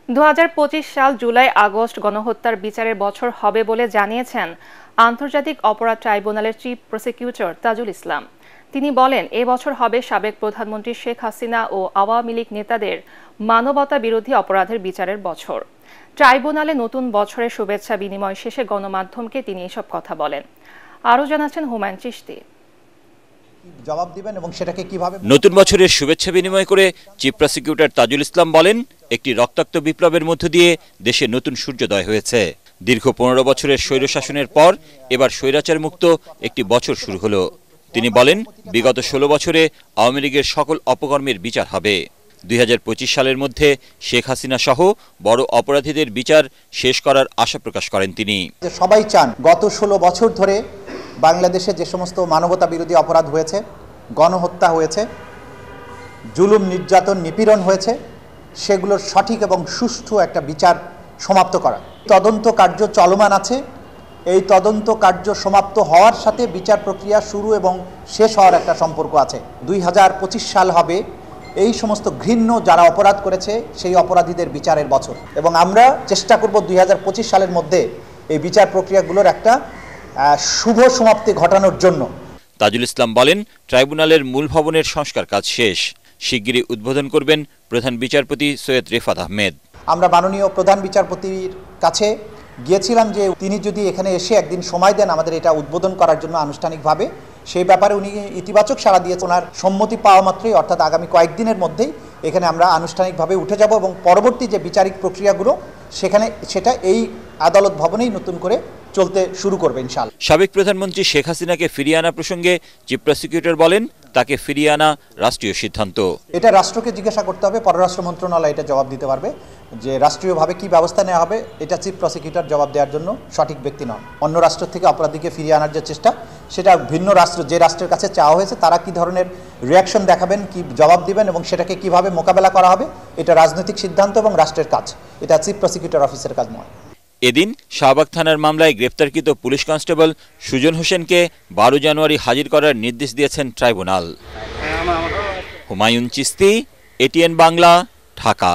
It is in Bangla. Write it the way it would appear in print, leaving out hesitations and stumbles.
2025 সাল জুলাই আগস্ট গণহত্যার বিচারের বছর হবে বলে জানিয়েছেন আন্তর্জাতিক অপরাধ ট্রাইব্যুনালের চিফ প্রসিকিউটর তাজুল ইসলাম। তিনি বলেন, এ বছর হবে সাবেক প্রধানমন্ত্রী শেখ হাসিনা ও আওয়ামী লীগ নেতাদের মানবতা বিরোধী অপরাধের বিচারের বছর। ট্রাইব্যুনালে নতুন বছরের শুভেচ্ছা বিনিময় শেষে গণমাধ্যমকে তিনি এসব কথা বলেন। আরও জানাচ্ছেন হুমায়ুন চিশতি। জবাব দিবেন এবং সেটাকে কিভাবে নতুন বছরের শুভেচ্ছা বিনিময় করে চিফ প্রসিকিউটর তাজুল ইসলাম বলেন, একটি রক্তাক্ত বিপ্লবের মধ্য দিয়ে দেশে নতুন সূর্যোদয় হয়েছে। দীর্ঘ 15 বছরের স্বৈরশাসনের পর এবার স্বৈরাচার মুক্ত একটি বছর শুরু হলো। তিনি বলেন, বিগত 16 বছরে আওয়ামী লীগের সকল অপকর্মের বিচার হবে। 2025 সালের মধ্যে শেখ হাসিনা সহ বড় অপরাধীদের বিচার শেষ করার আশা প্রকাশ করেন তিনি। সবাই চান গত 16 বছর ধরে বাংলাদেশে যে সমস্ত মানবতা বিরোধী অপরাধ হয়েছে, গণহত্যা হয়েছে, জুলুম নির্যাতন নিপীড়ন হয়েছে, সেগুলোর সঠিক এবং সুষ্ঠু একটা বিচার সমাপ্ত করা। তদন্ত কার্য চলমান আছে। এই তদন্ত কার্য সমাপ্ত হওয়ার সাথে বিচার প্রক্রিয়া শুরু এবং শেষ হওয়ার একটা সম্পর্ক আছে। 2025 সাল হবে এই সমস্ত ঘৃণ্য যারা অপরাধ করেছে সেই অপরাধীদের বিচারের বছর, এবং আমরা চেষ্টা করব 2025 সালের মধ্যে এই বিচার প্রক্রিয়াগুলোর একটা শুভ সমাপ্তি ঘটানোর জন্য। তাজুল ইসলাম বলেন, ট্রাইব্যুনালের মূল ভবনের সংস্কার কাজ শেষ। শিগগিরই উদ্বোধন করবেন প্রধান বিচারপতি সৈয়দ রেফাত আহমেদ। আমরা মাননীয় প্রধান বিচারপতির কাছে গিয়েছিলাম যে তিনি যদি এখানে এসে একদিন সময় দেন আমাদের এটা উদ্বোধন করার জন্য আনুষ্ঠানিকভাবে, সেই ব্যাপারে উনি ইতিবাচক সাড়া দিয়েছেন। ওনার সম্মতি পাওয়া মাত্রই, অর্থাৎ আগামী কয়েকদিনের মধ্যেই এখানে আমরা আনুষ্ঠানিকভাবে উঠে যাব এবং পরবর্তী যে বিচারিক প্রক্রিয়াগুলো সেটা এই আদালত ভবনেই নতুন করে চলতে শুরু করবে ইনশাআল্লাহ। সাবেক প্রধানমন্ত্রী শেখ হাসিনাকে ফিরিয়ে আনা প্রসঙ্গে চিফ প্রসিকিউটর বলেন, তাকে ফিরিয়ে আনা রাষ্ট্রীয় সিদ্ধান্ত। এটা রাষ্ট্রকে জিজ্ঞাসা করতে হবে, পররাষ্ট্র মন্ত্রণালয় এটা জবাব দিতে পারবে যে রাষ্ট্রীয়ভাবে কি ব্যবস্থা নেওয়া হবে। এটা চিফ প্রসিকিউটর জবাব দেওয়ার জন্য সঠিক ব্যক্তি নন। অন্য রাষ্ট্র থেকে অপরাধীকে ফিরিয়ে আনার যে চেষ্টা, সেটা ভিন্ন রাষ্ট্র, যে রাষ্ট্রের কাছে চাওয়া হয়েছে তারা কি ধরনের রিয়াকশন দেখাবেন, কি জবাব দিবেন এবং সেটাকে কিভাবে মোকাবেলা করা হবে, এটা রাজনৈতিক সিদ্ধান্ত এবং রাষ্ট্রের কাজ। এটা চিফ প্রসিকিউটর অফিসের কাজ নয়। এদিন শাহবাগ থানার মামলায় গ্রেপ্তারকৃত পুলিশ কনস্টেবল সুজন হোসেনকে 12 জানুয়ারি হাজির করার নির্দেশ দিয়েছেন ট্রাইব্যুনাল। হুমায়ুন চিশতি, এটিএন বাংলা, ঢাকা।